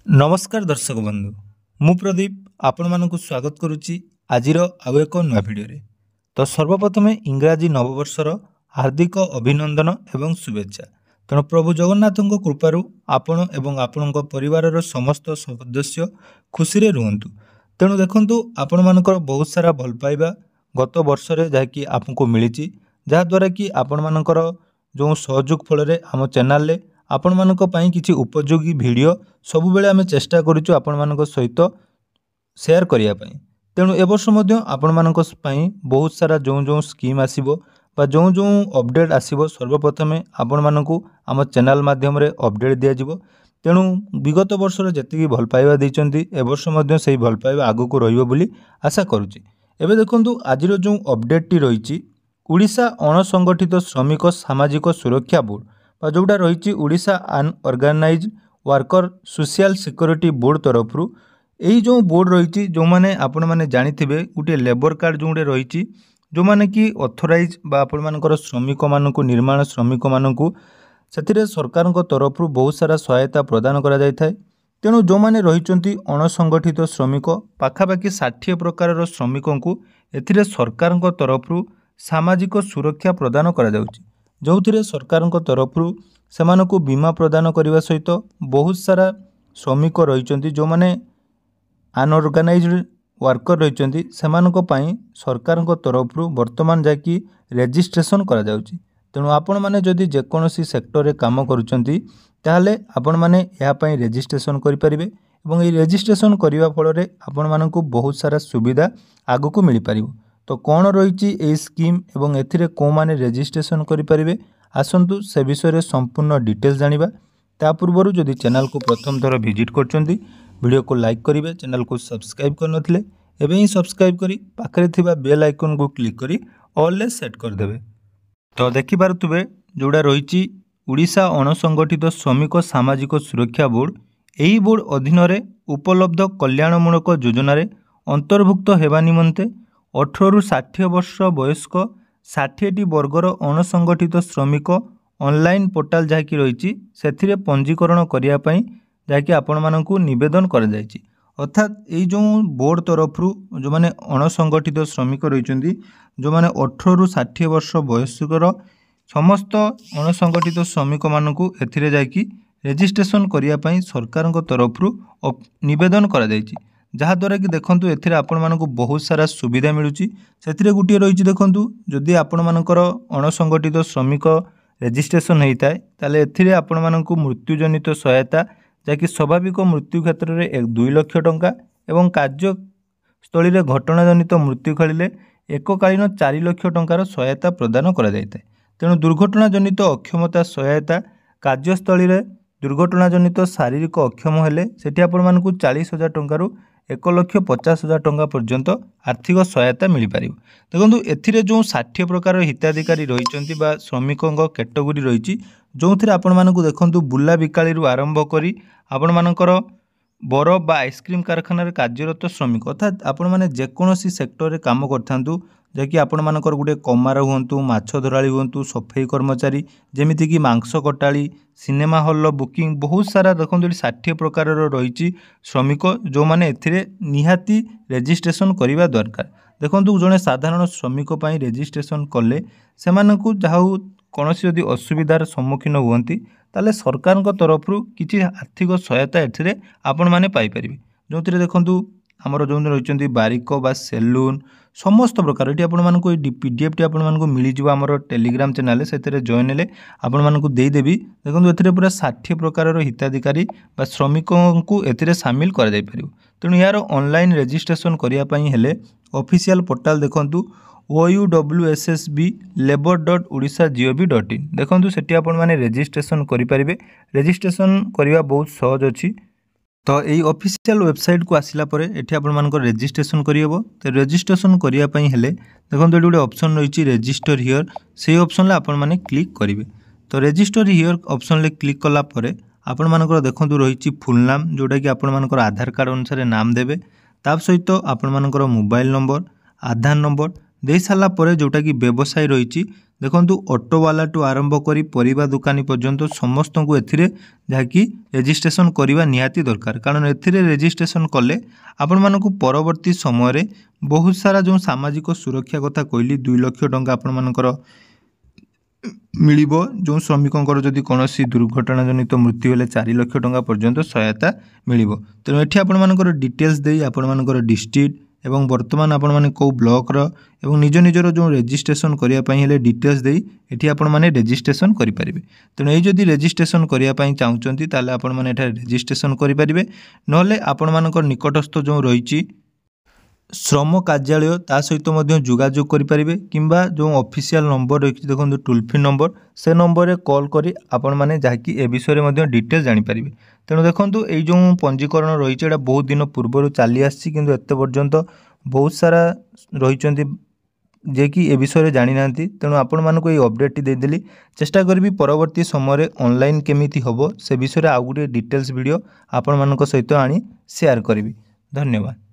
नमस्कार दर्शक बंधु मु प्रदीप आपण मानक स्वागत करुच्ची आज आउ एक नया भिडियो तो सर्वप्रथम इंग्राजी नववर्षर हार्दिक अभिनंदन एवं शुभेच्छा। तेणु प्रभु जगन्नाथ कृपारू आपण एवं आपण परिवार समस्त सदस्य खुशी रे रुहंतु। तेणु देखंतु आपण मानकर बहुत सारा भल पाइबा गत वर्ष रे जहाँकि आपको मिली जहाँद्वारा कि आपण मानकर जो सहयोग फल आम चैनल आपण मानक पई किछि उपयोगी वीडियो सबु बेले आमे चेष्टा करूछु आपण मानक सहित शेयर करिया पई। तेणु ए वर्ष मध्य आपण मानक पई बहुत सारा जो जो स्कीम आसीबो बा जो जो अपडेट आसीबो सर्वप्रथम आपण मानक आम चैनल माध्यम रे अपडेट दिया जिवो। तेणु विगत वर्ष रे जति भल पाइबा दैचंती ए वर्ष मध्य सेही भल पाइबा आगु को रहिबो बोली आशा करूची। एबे देखंतु आजिरो जो अपडेट टी रहिची ओडिशा अणसंगठित श्रमिक सामाजिक सुरक्षा बोर्ड जोटा रही Odisha unorganised worker social security board तरफ यही जो बोर्ड रही जो मैंने आपण मैंने जानी गोटे लेबर कार्ड जोड़े रही जो मैंने कि ऑथराइज बा आपण मानकर श्रमिक मानक निर्माण श्रमिक मानक से सरकार तरफ बहुत सारा सहायता प्रदान करा जाय थाए। तेणु जो मैंने रही अणसंगठित श्रमिक पाखापाखि 60 प्रकार श्रमिक को एथिरे सरकार तरफ सामाजिक सुरक्षा प्रदान करा जाउची जो थे सरकार तरफ से बीमा प्रदान करने सहित बहुत सारा श्रमिक रही जो मैंने अनऑर्गेनाइज्ड वर्कर रही सरकार तरफ वर्तमान जाकि रेजिस्ट्रेशन करा जाउची। तेणु आपण माने जदि जेकोसी सेक्टर रे काम करुचंती ताहले आपण माने या पई रेजिस्ट्रेशन करि परिबे एवं ए रेजिस्ट्रेशन करिवा फल रे आपण मानकु बहुत सारा सुविधा आगु को मिल पारिबो। तो कौन रही ए स्कीम एवं एथिरे को माने रेजिस्ट्रेशन करि परिबे आसंतु से विषय रे संपूर्ण डिटेल्स जानिबा। ता पूर्वरु जदि चैनल को प्रथम थर विजिट करचंती वीडियो को लाइक करिवे चैनल को सब्सक्राइब करनथिले एबे ही सब्सक्राइब करी पाखरे थिबा बेल आइकन को क्लिक करी ऑल ले सेट कर देबे। तो देखि पारुतबे जोडा रही ओडिशा अणसंगठित श्रमिक सामाजिक सुरक्षा बोर्ड एही बोर्ड अधीन रे उपलब्ध कल्याणमूलक योजना रे अंतर्भुक्त हेबा निमंते 18 रु 60 वर्ष वयस्क 60 वर्गर अणसंगठित श्रमिक ऑनलाइन पोर्टाल जहाँकि रही से पंजीकरण करने जहाँकि आपण मानक निवेदन कर अर्थात यही जो बोर्ड तरफ जो मैंने अणसंगठित श्रमिक रही जो मैंने 18 रु 60 वर्ष वयस्कर समस्त अणसंगठित श्रमिक मानक एथिरे जाकि रेजिस्ट्रेशन करने सरकार तरफ निवेदन करा जहाँद्वारा कि देखंतु एथिरे आपण मानक बहुत सारा सुविधा मिलूची से गोटे रही देखंतु जदि आपण मानकर अणसंगठित श्रमिक रेजिस्ट्रेशन होता है ताले एथिरे आपण मानक मृत्युजनित सहायता जहाँकि स्वाभाविक मृत्यु क्षेत्र में 2 लाख टंका एवं कार्यस्थली में घटनाजनित मृत्यु खेलिले एककालीन 4 लाख टंकार सहायता प्रदान करा जाय थाए। तेणु दुर्घटनाजनित अक्षमता सहायता कार्यस्थली में दुर्घटनाजनित शारीरिक अक्षम हेले सेठी आपण मानक 40,000 टंकार 1,50,000 टंका पर्यंत आर्थिक सहायता मिल पार। देखो एथिरे जो 60 प्रकार हिताधिकारी रही श्रमिकों कैटेगोरी रही जो थे आपण मानक देखंतु बुला बिकाली आरंभ करी आपण मानकर बरफ बा आइसक्रीम कारखाना कार्यरत श्रमिक अर्थात आपण माने जेकोसी सेक्टर रे काम करथांतु जैकि आपण मानकर गोटे कमार हुंतु माछ धराली हुंतु सफाई कर्मचारी जेमिति कि मांस कटाली सिनेमा हॉल बुकिंग बहुत सारा देखो 60 प्रकार रही श्रमिक जो माने एथिरे निहाती रेजिस्ट्रेशन करने दरकार। देखो जड़े साधारण श्रमिक पई रेजिस्ट्रेशन कले से जहाँ कौन जदि असुविधार सम्मुखीन हुंती ताले सरकार तरफ किसी आर्थिक सहायता एथिरे आपण माने पाई परिबे जो देखंतु आमर जो रही बारिक बा सेलून समस्त प्रकार ये आपण मानक पीडीएफ टी आपण मानक मिल जाव आमर टेलीग्राम चैनल से जॉइन हेले आपण मानक देदेवी। देखो एथिरे पूरा 60 प्रकार हिताधिकारी बा श्रमिकों को एथिरे सामिल कर जाय परिबो। तेणु यार ऑनलाइन रेजिस्ट्रेशन करिया पई हेले ऑफिशियल पोर्टल देखंतु oussb.labor.odisha.gov.in देखो सेठी आपण माने रेजिस्ट्रेशन करि परिबे। रेजिस्ट्रेशन करिवा बहुत सहज अछि। तो यही ऑफिशियल वेबसाइट को आसिला परे एठी आपण मानक रेजिस्ट्रेशन करियबो। तो रेजिस्ट्रेशन करिया पई हेले देखो एठी गोटे ऑप्शन रही रेजिस्टर हियर से ऑप्शन ले आपण माने क्लिक करिवे। तो रेजिस्टर हियर ऑप्शन ले क्लिक कला परे आपण मानकर देखंतु रही फुल नाम जोटा कि आपण मानकर आधार कार्ड अनुसार नाम देबे ता सहित आपण मानकर मोबाइल नंबर आधार नंबर देई सारा पर जोटा कि व्यवसाय रही देखु ऑटोवाला टू आरंभ करी परिबा दुकानी पर्यंत समस्त को एथिरे जहाँकि रेजिस्ट्रेशन करवा निहाती दरकार कारण एथिरे रेजिस्ट्रेशन कले आपण मानकु परवर्ती समय रे बहुत सारा जो सामाजिक सुरक्षा कथा कहली 2 लाख टंका आपण मानकर मिलिबो जो श्रमिकों जदि कौन दुर्घटना जनित मृत्यु हेले 4 लाख टंका पर्यंत सहायता मिलिबो। तेणु एठी आपण मानकर डिटेल्स देई आपण मानकर डिस्ट्रिक्ट एवं वर्तमान आपण माने को ब्लॉक रो एवं निज निजर जो रेजिस्ट्रेशन करिया पई हेले डिटेल्स देई एठी आपण माने रेजिस्ट्रेशन करि परिबे। तेणु एई जदि रेजिस्ट्रेशन करिया पई चाहुचंती ताले आपण माने एठा रेजिस्ट्रेशन करि परिबे नले आपण मानकर निकटस्थ जो रहिची श्रम कार्यालय ता सहित जोगाजोग करें किंबा जो ऑफिशियल नंबर रही देखो टोल फ्री नंबर से नंबर कॉल करी आपण माने जहाँकि ए विषय में डिटेल जानीपर। तेणु देखो ये जो पंजीकरण रही बहुत दिन पूर्व चली आसी किंतु एत पर्यंत बहुत सारा रही जे कि ए विषय जानी ना। तेणु आपण मानक ये अपडेट देदेली चेष्टा करी परवर्ती समय ऑनलाइन केमिति हबो से विषय आउ गोटे डिटेल्स वीडियो आपण मानक सहित आनी शेयर करी। धन्यवाद।